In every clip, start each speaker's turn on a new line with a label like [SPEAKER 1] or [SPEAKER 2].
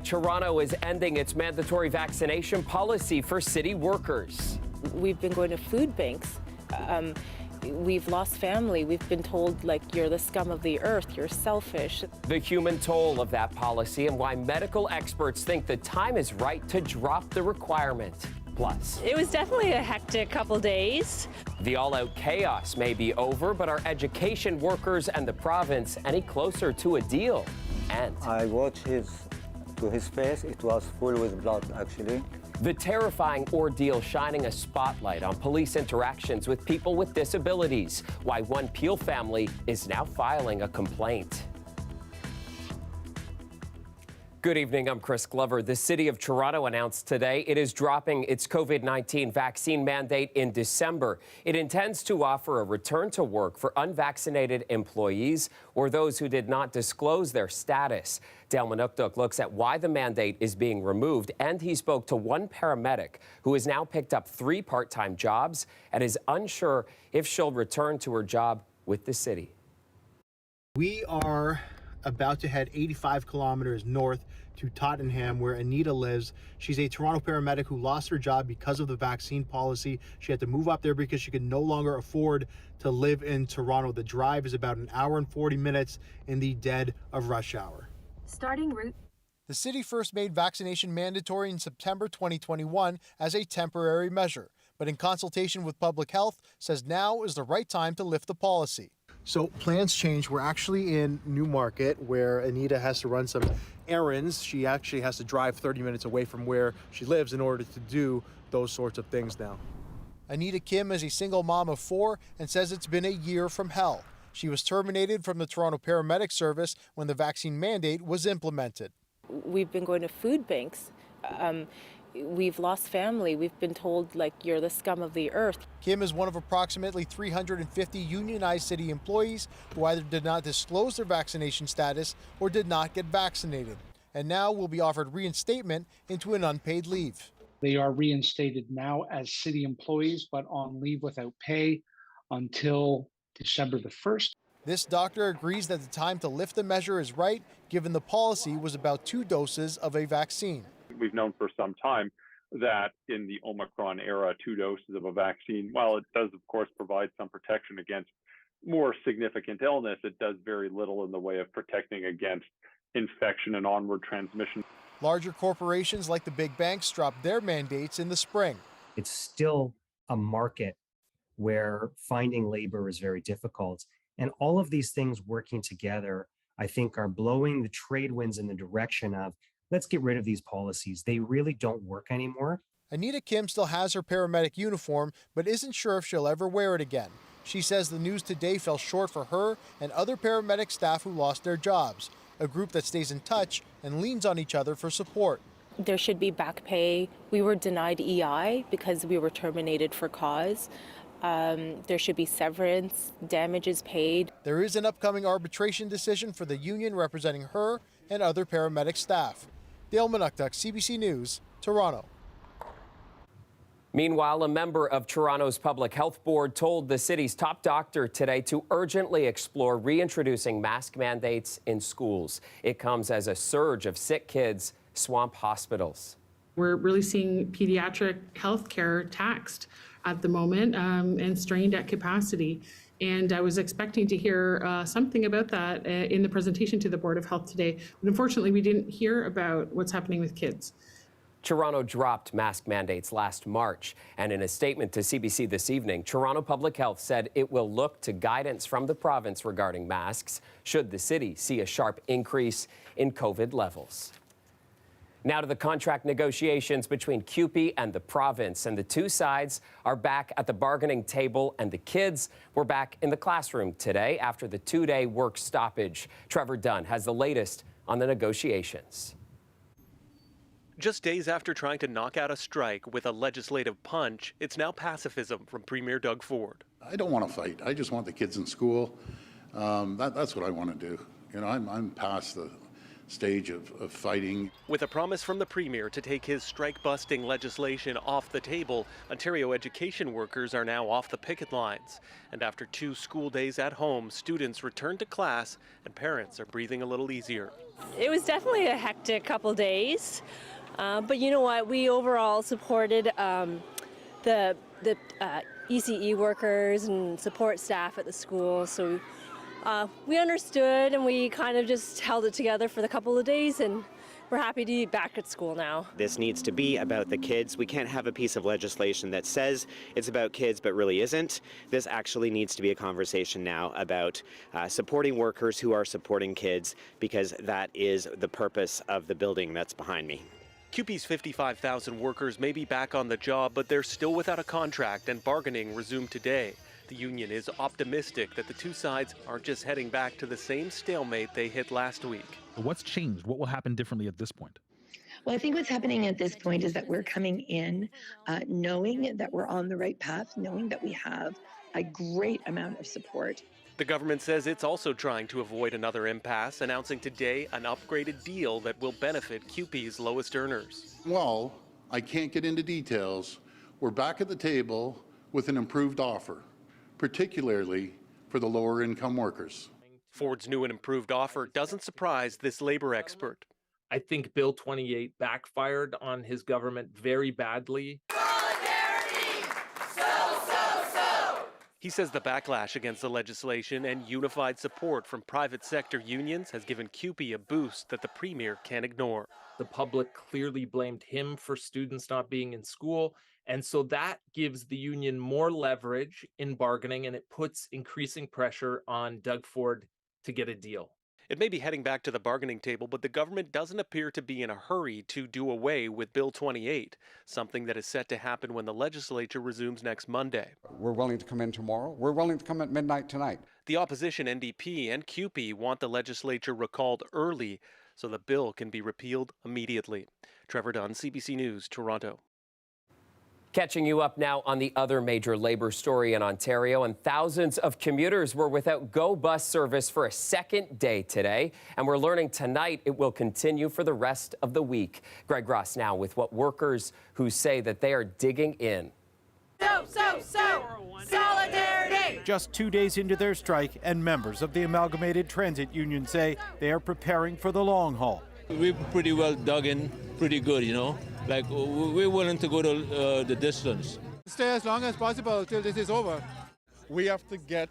[SPEAKER 1] Toronto is ending its mandatory vaccination policy for city workers.
[SPEAKER 2] We've been going to food banks. We've lost family. We've been told, like, you're the scum of the earth, you're selfish.
[SPEAKER 1] The human toll of that policy and why medical experts think the time is right to drop the requirement. Plus,
[SPEAKER 3] it was definitely a hectic couple days.
[SPEAKER 1] The all-out chaos may be over, but are education workers and the province any closer to a deal? And
[SPEAKER 4] I watched his face, it was full with blood, actually.
[SPEAKER 1] The terrifying ordeal shining a spotlight on police interactions with people with disabilities. Why one Peel family is now filing a complaint. Good evening, I'm Chris Glover. The City of Toronto announced today it is dropping its COVID-19 vaccine mandate in December. It intends to offer a return to work for unvaccinated employees or those who did not disclose their status. Dale Manukduk looks at why the mandate is being removed, and he spoke to one paramedic who has now picked up 3 part-time jobs and is unsure if she'll return to her job with the city.
[SPEAKER 5] We are about to head 85 kilometers north to Tottenham, where Anita lives. She's a Toronto paramedic who lost her job because of the vaccine policy. She had to move up there because she could no longer afford to live in Toronto. The drive is about an hour and 40 minutes in the dead of rush hour.
[SPEAKER 6] Starting route.
[SPEAKER 5] The city first made vaccination mandatory in September 2021 as a temporary measure, but in consultation with public health says now is the right time to lift the policy. So plans change. We're actually in Newmarket, where Anita has to run some errands. She actually has to drive 30 minutes away from where she lives in order to do those sorts of things now. Anita Kim is a single mom of 4 and says it's been a year from hell. She was terminated from the Toronto Paramedic Service when the vaccine mandate was implemented.
[SPEAKER 2] We've been going to food banks. We've lost family. We've been told, like, you're the scum of the earth.
[SPEAKER 5] Kim is one of approximately 350 unionized city employees who either did not disclose their vaccination status or did not get vaccinated, and now will be offered reinstatement into an unpaid leave.
[SPEAKER 7] They are reinstated now as city employees, but on leave without pay until December the 1st.
[SPEAKER 5] This doctor agrees that the time to lift the measure is right, given the policy was about 2 doses of a vaccine.
[SPEAKER 8] We've known for some time that in the Omicron era, 2 doses of a vaccine, while it does, of course, provide some protection against more significant illness, it does very little in the way of protecting against infection and onward transmission.
[SPEAKER 5] Larger corporations like the big banks dropped their mandates in the spring.
[SPEAKER 9] It's still a market where finding labor is very difficult. And all of these things working together, I think, are blowing the trade winds in the direction of, let's get rid of these policies. They really don't work anymore.
[SPEAKER 5] Anita Kim still has her paramedic uniform, but isn't sure if she'll ever wear it again. She says the news today fell short for her and other paramedic staff who lost their jobs, a group that stays in touch and leans on each other for support.
[SPEAKER 2] There should be back pay. We were denied EI because we were terminated for cause. There should be severance, damages paid.
[SPEAKER 5] There is an upcoming arbitration decision for the union representing her and other paramedic staff. Dale Manukduk, CBC News, Toronto.
[SPEAKER 1] Meanwhile, a member of Toronto's Public Health Board told the city's top doctor today to urgently explore reintroducing mask mandates in schools. It comes as a surge of sick kids swamp hospitals.
[SPEAKER 10] We're really seeing pediatric health care taxed at the moment and strained at capacity. And I was expecting to hear something about that in the presentation to the Board of Health today. But unfortunately, we didn't hear about what's happening with kids.
[SPEAKER 1] Toronto dropped mask mandates last March. And in a statement to CBC this evening, Toronto Public Health said it will look to guidance from the province regarding masks should the city see a sharp increase in COVID levels. Now to the contract negotiations between CUPE and the province, and the two sides are back at the bargaining table, and the kids were back in the classroom today after the 2-day work stoppage. Trevor Dunn has the latest on the negotiations.
[SPEAKER 11] Just days after trying to knock out a strike with a legislative punch, it's now pacifism from Premier Doug Ford.
[SPEAKER 12] I don't want to fight. I just want the kids in school. That's what I want to do. You know, I'm past
[SPEAKER 6] stage of fighting.
[SPEAKER 11] With a promise from the Premier to take his strike-busting legislation off the table, Ontario education workers are now off the picket lines. And after 2 school days at home, students return to class and parents are breathing a little easier.
[SPEAKER 3] It was definitely a hectic couple days, but you know what? We overall supported the ECE workers and support staff at the school, so we understood and we kind of just held it together for the couple of days, and we're happy to be back at school now.
[SPEAKER 12] This needs to be about the kids. We can't have a piece of legislation that says it's about kids but really isn't. This actually needs to be a conversation now about supporting workers who are supporting kids, because that is the purpose of the building that's behind me.
[SPEAKER 11] CUPE's 55,000 workers may be back on the job, but they're still without a contract, and bargaining resumed today. The union is optimistic that the two sides aren't just heading back to the same stalemate they hit last week.
[SPEAKER 13] What's changed? What will happen differently at this point?
[SPEAKER 14] Well, I think what's happening at this point is that we're coming in knowing that we're on the right path, knowing that we have a great amount of support.
[SPEAKER 11] The government says it's also trying to avoid another impasse, announcing today an upgraded deal that will benefit CUPE's lowest earners.
[SPEAKER 6] Well, I can't get into details. We're back at the table with an improved offer, particularly for the lower income workers.
[SPEAKER 11] Ford's new and improved offer doesn't surprise this labor expert.
[SPEAKER 15] I think Bill 28 backfired on his government very badly.
[SPEAKER 11] He says the backlash against the legislation and unified support from private sector unions has given CUPE a boost that the Premier can't ignore.
[SPEAKER 15] The public clearly blamed him for students not being in school, and so that gives the union more leverage in bargaining, and it puts increasing pressure on Doug Ford to get a deal.
[SPEAKER 11] It may be heading back to the bargaining table, but the government doesn't appear to be in a hurry to do away with Bill 28, something that is set to happen when the legislature resumes next Monday.
[SPEAKER 16] We're willing to come in tomorrow. We're willing to come at midnight tonight.
[SPEAKER 11] The opposition NDP and CUPE want the legislature recalled early so the bill can be repealed immediately. Trevor Dunn, CBC News, Toronto.
[SPEAKER 1] Catching you up now on the other major labor story in Ontario, and thousands of commuters were without GO bus service for a second day today, and we're learning tonight it will continue for the rest of the week. Greg Ross now with what workers who say that they are digging in.
[SPEAKER 5] Solidarity! Just 2 days into their strike, and members of the Amalgamated Transit Union say they are preparing for the long haul.
[SPEAKER 17] We're pretty well dug in, pretty good, you know. Like, we're willing to go to the distance.
[SPEAKER 18] Stay as long as possible till this is over. We have to get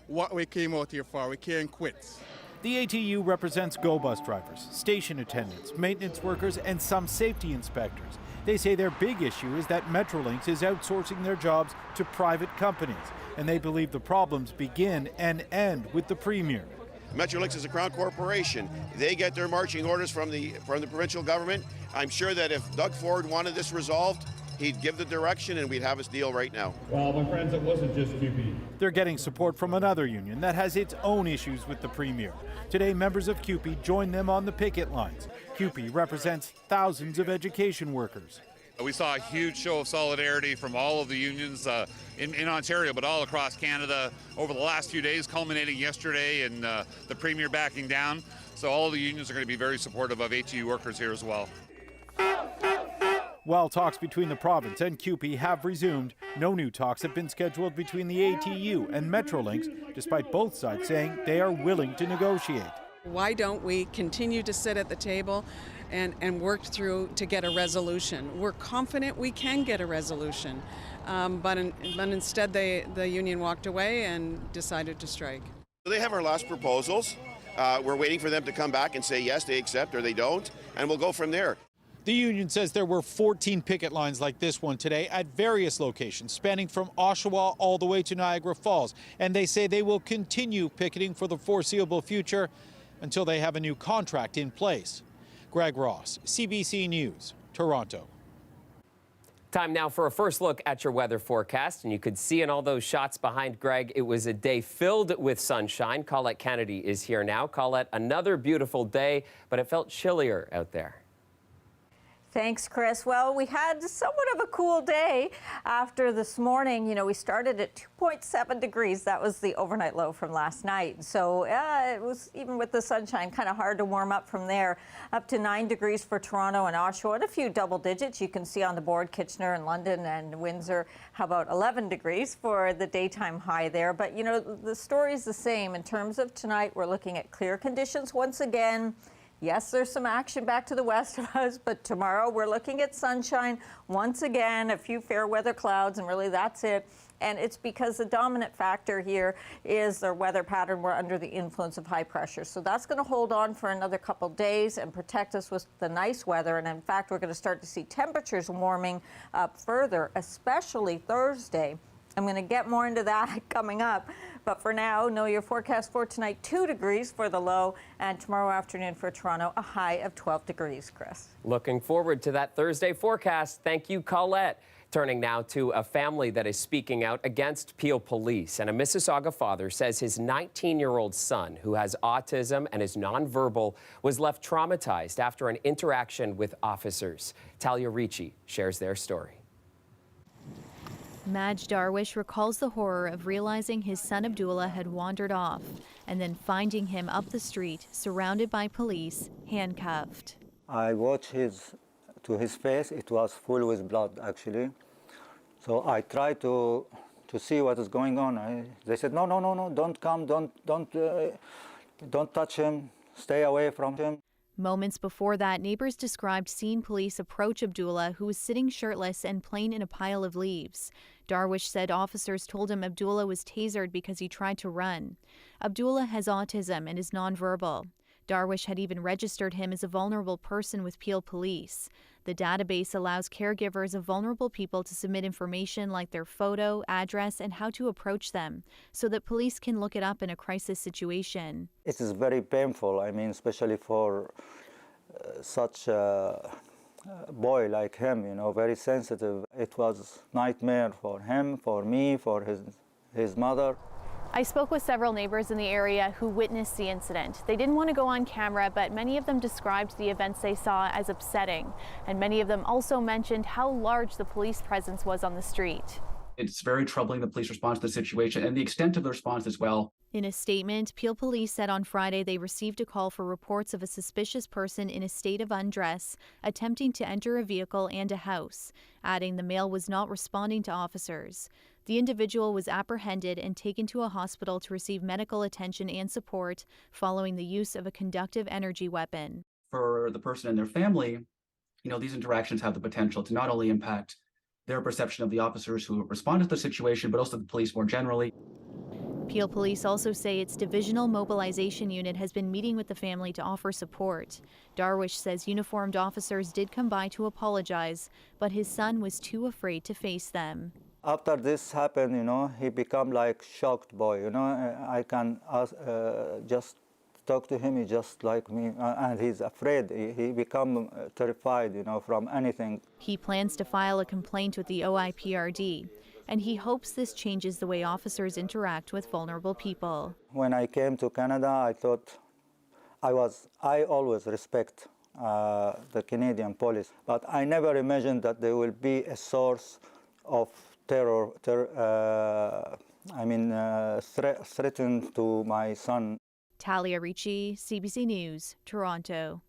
[SPEAKER 18] what we came out here for. We can't quit.
[SPEAKER 5] The ATU represents GO bus drivers, station attendants, maintenance workers, and some safety inspectors. They say their big issue is that Metrolinx is outsourcing their jobs to private companies, and they believe the problems begin and end with the Premier.
[SPEAKER 19] Metrolinx is a Crown corporation. They get their marching orders from the provincial government. I'm sure that if Doug Ford wanted this resolved, he'd give the direction and we'd have this deal right now.
[SPEAKER 20] Well, my friends, it wasn't just CUPE.
[SPEAKER 5] They're getting support from another union that has its own issues with the Premier. Today, members of CUPE joined them on the picket lines. CUPE represents thousands of education workers.
[SPEAKER 21] We saw a huge show of solidarity from all of the unions in Ontario, but all across Canada over the last few days, culminating yesterday in the Premier backing down. So all of the unions are going to be very supportive of ATU workers here as well.
[SPEAKER 5] While talks between the province and CUPE have resumed, no new talks have been scheduled between the ATU and Metrolinx, despite both sides saying they are willing to negotiate.
[SPEAKER 22] Why don't we continue to sit at the table and work through to get a resolution? We're confident we can get a resolution, but instead the union walked away and decided to strike.
[SPEAKER 19] They have our last proposals. We're waiting for them to come back and say yes, they accept or they don't, and we'll go from there.
[SPEAKER 5] The union says there were 14 picket lines like this one today at various locations, spanning from Oshawa all the way to Niagara Falls. And they say they will continue picketing for the foreseeable future until they have a new contract in place. Greg Ross, CBC News, Toronto.
[SPEAKER 1] Time now for a first look at your weather forecast. And you could see in all those shots behind Greg, it was a day filled with sunshine. Colette Kennedy is here now. Colette, another beautiful day, but it felt chillier out there.
[SPEAKER 4] Thanks, Chris. Well, we had somewhat of a cool day after this morning. You know, we started at 2.7 degrees. That was the overnight low from last night. So it was, even with the sunshine, kind of hard to warm up from there. Up to 9 degrees for Toronto and Oshawa, and a few double digits. You can see on the board Kitchener and London and Windsor. How about 11 degrees for the daytime high there? But, you know, the story's the same. In terms of tonight, we're looking at clear conditions once again. Yes, there's some action back to the west of us, but tomorrow we're looking at sunshine once again, a few fair weather clouds, and really that's it. And it's because the dominant factor here is the weather pattern. We're under the influence of high pressure. So that's going to hold on for another couple days and protect us with the nice weather. And in fact, we're going to start to see temperatures warming up further, especially Thursday. I'm going to get more into that coming up. But for now, know your forecast for tonight, 2 degrees for the low, and tomorrow afternoon for Toronto, a high of 12 degrees, Chris.
[SPEAKER 1] Looking forward to that Thursday forecast. Thank you, Colette. Turning now to a family that is speaking out against Peel Police. And a Mississauga father says his 19-year-old son, who has autism and is nonverbal, was left traumatized after an interaction with officers. Talia Ricci shares their story.
[SPEAKER 7] Madge Darwish recalls the horror of realizing his son Abdullah had wandered off and then finding him up the street, surrounded by police, handcuffed.
[SPEAKER 23] I watched to his face. It was full with blood, actually. So I tried to see what is going on. They said, no, don't come, don't touch him, stay away from him.
[SPEAKER 7] Moments before that, neighbors described seeing police approach Abdullah, who was sitting shirtless and playing in a pile of leaves. Darwish said officers told him Abdullah was tasered because he tried to run. Abdullah has autism and is nonverbal. Darwish had even registered him as a vulnerable person with Peel Police. The database allows caregivers of vulnerable people to submit information like their photo, address, and how to approach them, so that police can look it up in a crisis situation.
[SPEAKER 23] It is very painful, I mean, especially for such a boy like him, you know, very sensitive. It was a nightmare for him, for me, for his mother.
[SPEAKER 7] I spoke with several neighbors in the area who witnessed the incident. They didn't want to go on camera, but many of them described the events they saw as upsetting. And many of them also mentioned how large the police presence was on the street.
[SPEAKER 24] It's very troubling, the police response to the situation and the extent of the response as well.
[SPEAKER 7] In a statement, Peel Police said on Friday they received a call for reports of a suspicious person in a state of undress attempting to enter a vehicle and a house, adding the male was not responding to officers. The individual was apprehended and taken to a hospital to receive medical attention and support following the use of a conductive energy weapon.
[SPEAKER 24] For the person and their family, you know, these interactions have the potential to not only impact their perception of the officers who responded to the situation, but also the police more generally.
[SPEAKER 7] Peel Police also say its Divisional Mobilization Unit has been meeting with the family to offer support. Darwish says uniformed officers did come by to apologize, but his son was too afraid to face them.
[SPEAKER 23] After this happened, you know, he became like shocked boy, you know. I can just talk to him, he just like me, and he's afraid. He become terrified, you know, from anything.
[SPEAKER 7] He plans to file a complaint with the OIPRD, and he hopes this changes the way officers interact with vulnerable people.
[SPEAKER 23] When I came to Canada, I thought I always respect the Canadian police, but I never imagined that they will be a source of threaten to my son.
[SPEAKER 7] Talia Ricci, CBC News, Toronto.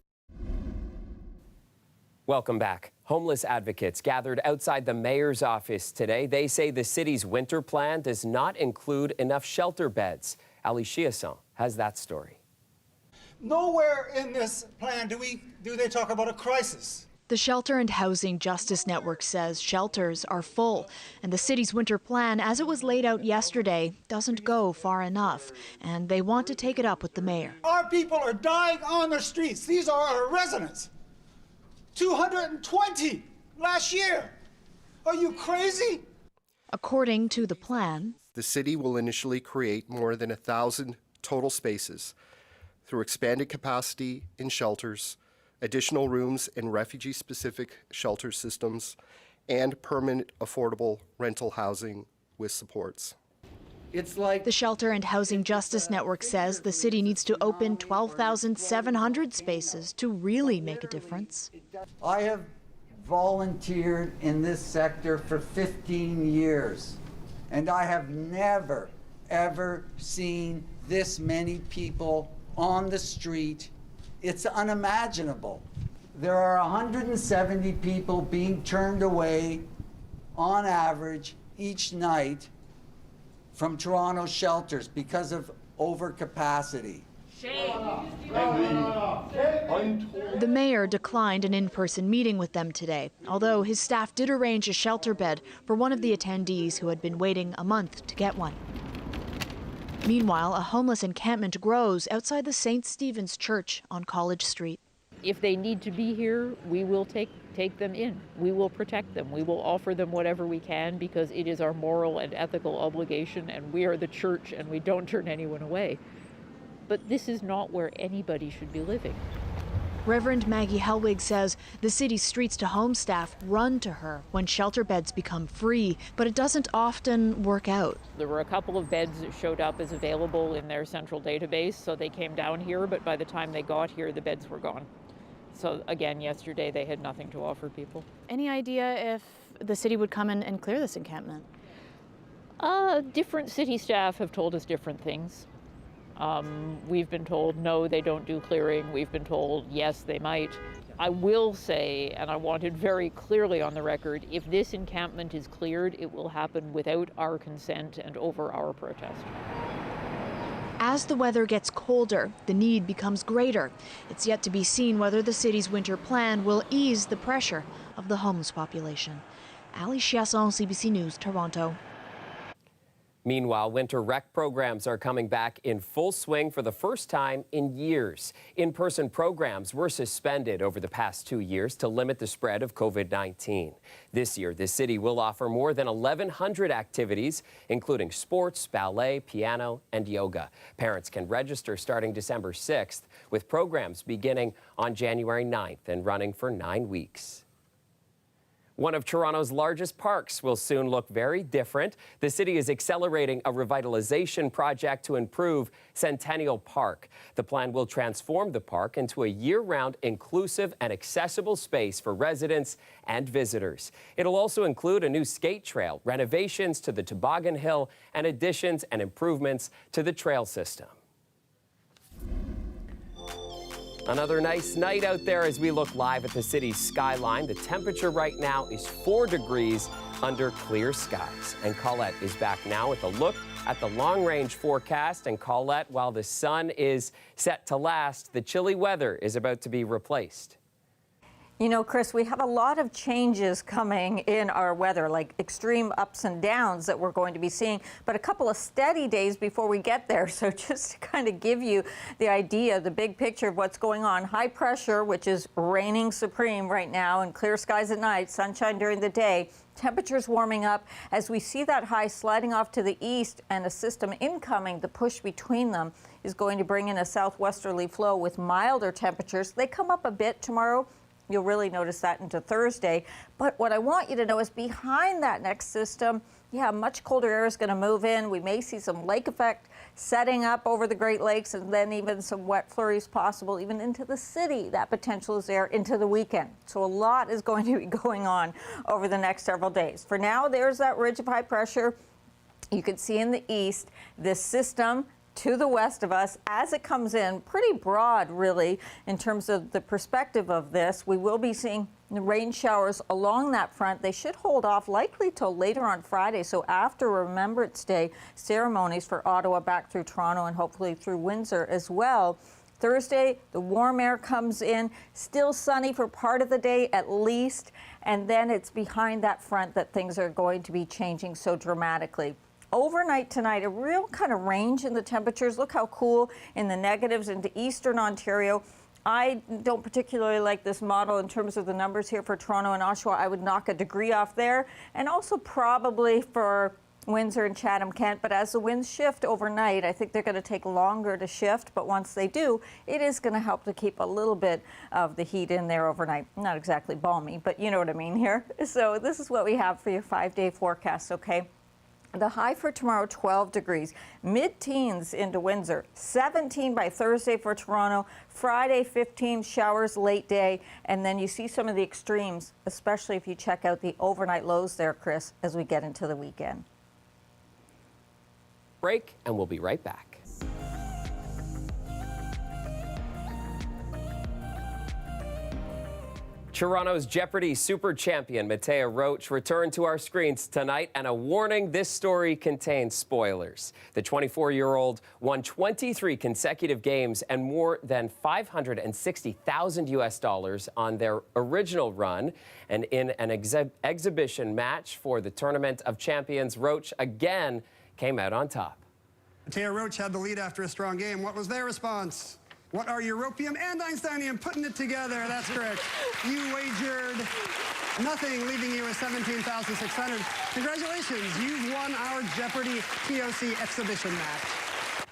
[SPEAKER 1] Welcome back. Homeless advocates gathered outside the mayor's office today. They say the city's winter plan does not include enough shelter beds. Ali Chiasson has that story.
[SPEAKER 25] Nowhere in this plan do they talk about a crisis.
[SPEAKER 26] The Shelter and Housing Justice Network says shelters are full, and the city's winter plan, as it was laid out yesterday, doesn't go far enough, and they want to take it up with the mayor.
[SPEAKER 25] Our people are dying on the streets. These are our residents. 220 last year. Are you crazy?
[SPEAKER 26] According to the plan,
[SPEAKER 27] the city will initially create more than 1,000 total spaces through expanded capacity in shelters, additional rooms in refugee-specific shelter systems, and permanent affordable rental housing with supports.
[SPEAKER 26] It's like the Shelter and Housing Justice Network says the city needs to open 12,700 spaces to really make a difference.
[SPEAKER 25] I have
[SPEAKER 2] volunteered in this sector for 15 years, and I have never, ever seen this many people on the street. It's unimaginable. There are 170 people being turned away on average each night from Toronto shelters because of overcapacity.
[SPEAKER 26] The mayor declined an in-person meeting with them today, although his staff did arrange a shelter bed for one of the attendees who had been waiting a month to get one. Meanwhile, a homeless encampment grows outside the St. Stephen's Church on College Street.
[SPEAKER 3] If they need to be here, we will take them in. We will protect them. We will offer them whatever we can because it is our moral and ethical obligation, and we are the church and we don't turn anyone away. But this is not where anybody should be living.
[SPEAKER 26] Reverend Maggie Helwig says the city's Streets to Home staff run to her when shelter beds become free, but it doesn't often work out.
[SPEAKER 3] There were a couple of beds that showed up as available in their central database, so they came down here, but by the time they got here, the beds were gone. So again, yesterday they had nothing to offer people.
[SPEAKER 26] Any idea if the city would come in and clear this encampment?
[SPEAKER 3] Different city staff have told us different things. We've been told, no, they don't do clearing. We've been told, yes, they might. I will say, and I want it very clearly on the record, if this encampment is cleared, it will happen without our consent and over our protest.
[SPEAKER 26] As the weather gets colder, the need becomes greater. It's yet to be seen whether the city's winter plan will ease the pressure of the homeless population. Ali Chiasson, CBC News, Toronto.
[SPEAKER 1] Meanwhile, winter rec programs are coming back in full swing for the first time in years. In-person programs were suspended over the past 2 years to limit the spread of COVID-19. This year, the city will offer more than 1,100 activities, including sports, ballet, piano, and yoga. Parents can register starting December 6th, with programs beginning on January 9th and running for 9 weeks. One of Toronto's largest parks will soon look very different. The city is accelerating a revitalization project to improve Centennial Park. The plan will transform the park into a year-round inclusive and accessible space for residents and visitors. It'll also include a new skate trail, renovations to the toboggan hill, and additions and improvements to the trail system. Another nice night out there as we look live at the city's skyline. The temperature right now is 4 degrees under clear skies. And Colette is back now with a look at the long-range forecast. And Colette, while the sun is set to last, the chilly weather is about to be replaced.
[SPEAKER 4] You know, Chris, we have a lot of changes coming in our weather, like extreme ups and downs that we're going to be seeing, but a couple of steady days before we get there. So just to kind of give you the idea, the big picture of what's going on, high pressure, which is reigning supreme right now, and clear skies at night, sunshine during the day. Temperatures warming up as we see that high sliding off to the east and a system incoming. The push between them is going to bring in a southwesterly flow with milder temperatures. They come up a bit tomorrow. You'll really notice that into Thursday. But what I want you to know is behind that next system, much colder air is going to move in. We may see some lake effect setting up over the Great Lakes, and then even some wet flurries possible even into the city. That potential is there into the weekend. So a lot is going to be going on over the next several days. For now, there's that ridge of high pressure. You can see in the east, this system to the west of us as it comes in, pretty broad really in terms of the perspective of this. We will be seeing the rain showers along that front. They should hold off likely till later on Friday, so after Remembrance Day ceremonies for Ottawa back through Toronto and hopefully through Windsor as well. Thursday, the warm air comes in, still sunny for part of the day at least, and then it's behind that front that things are going to be changing so dramatically. Overnight tonight, a real kind of range in the temperatures. Look how cool in the negatives into eastern Ontario. I don't particularly like this model in terms of the numbers here for Toronto and Oshawa. I would knock a degree off there, and also probably for Windsor and Chatham-Kent. But as the winds shift overnight, I think they're going to take longer to shift. But once they do, it is going to help to keep a little bit of the heat in there overnight. Not exactly balmy, but you know what I mean here. So this is what we have for your 5-day forecast, okay? The high for tomorrow, 12 degrees. Mid-teens into Windsor. 17 by Thursday for Toronto. Friday, 15 showers late day. And then you see some of the extremes, especially if you check out the overnight lows there, Chris, as we get into the weekend.
[SPEAKER 1] Break, and we'll be right back. Toronto's Jeopardy super champion, Mattea Roach, returned to our screens tonight, and a warning, this story contains spoilers. The 24-year-old won 23 consecutive games and more than $560,000 US on their original run. And in an exhibition match for the Tournament of Champions, Roach again came out on top.
[SPEAKER 6] Mattea Roach had the lead after a strong game. What was their response? What are europium and Einsteinium? Putting it together, that's correct. You wagered nothing, leaving you with 17,600. Congratulations, you've won our Jeopardy TOC exhibition match.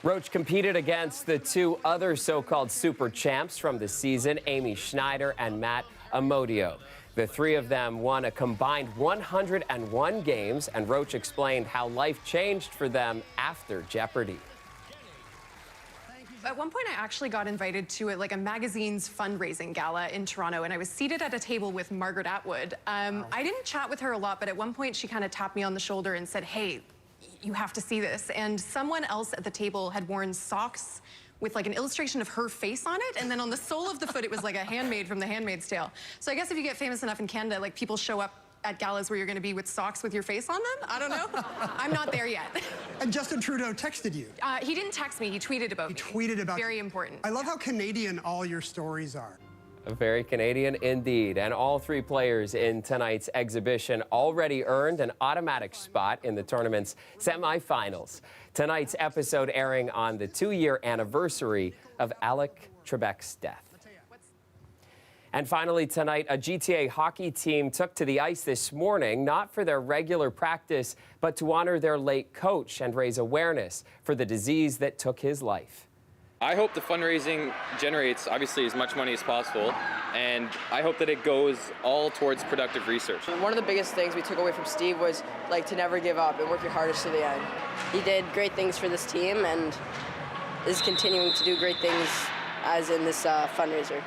[SPEAKER 1] Roach competed against the two other so-called super champs from the season, Amy Schneider and Matt Amodio. The three of them won a combined 101 games, and Roach explained how life changed for them after Jeopardy.
[SPEAKER 8] At one point, I actually got invited to a magazine's fundraising gala in Toronto, and I was seated at a table with Margaret Atwood. I didn't chat with her a lot, but at one point, she kind of tapped me on the shoulder and said, "Hey, you have to see this." And someone else at the table had worn socks with an illustration of her face on it, and then on the sole of the foot, it was like a handmaid from The Handmaid's Tale. So I guess if you get famous enough in Canada, people show up at galas where you're going to be with socks with your face on them? I don't know. I'm not there yet.
[SPEAKER 6] And Justin Trudeau texted you.
[SPEAKER 8] He didn't text me. He tweeted about me.
[SPEAKER 6] He tweeted about
[SPEAKER 8] Very important.
[SPEAKER 6] I love how Canadian all your stories are.
[SPEAKER 1] Very Canadian indeed. And all three players in tonight's exhibition already earned an automatic spot in the tournament's semifinals. Tonight's episode airing on the 2-year anniversary of Alec Trebek's death. And finally tonight, a GTA hockey team took to the ice this morning, not for their regular practice, but to honor their late coach and raise awareness for the disease that took his life.
[SPEAKER 9] I hope the fundraising generates, obviously, as much money as possible, and I hope that it goes all towards productive research.
[SPEAKER 10] One of the biggest things we took away from Steve was to never give up and work your hardest to the end. He did great things for this team and is continuing to do great things as in this fundraiser.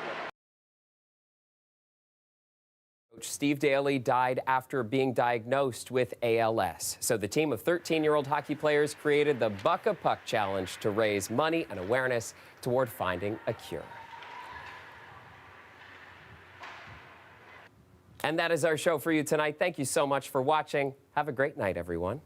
[SPEAKER 1] Steve Daly died after being diagnosed with ALS. So the team of 13-year-old hockey players created the Buck a Puck Challenge to raise money and awareness toward finding a cure. And that is our show for you tonight. Thank you so much for watching. Have a great night, everyone.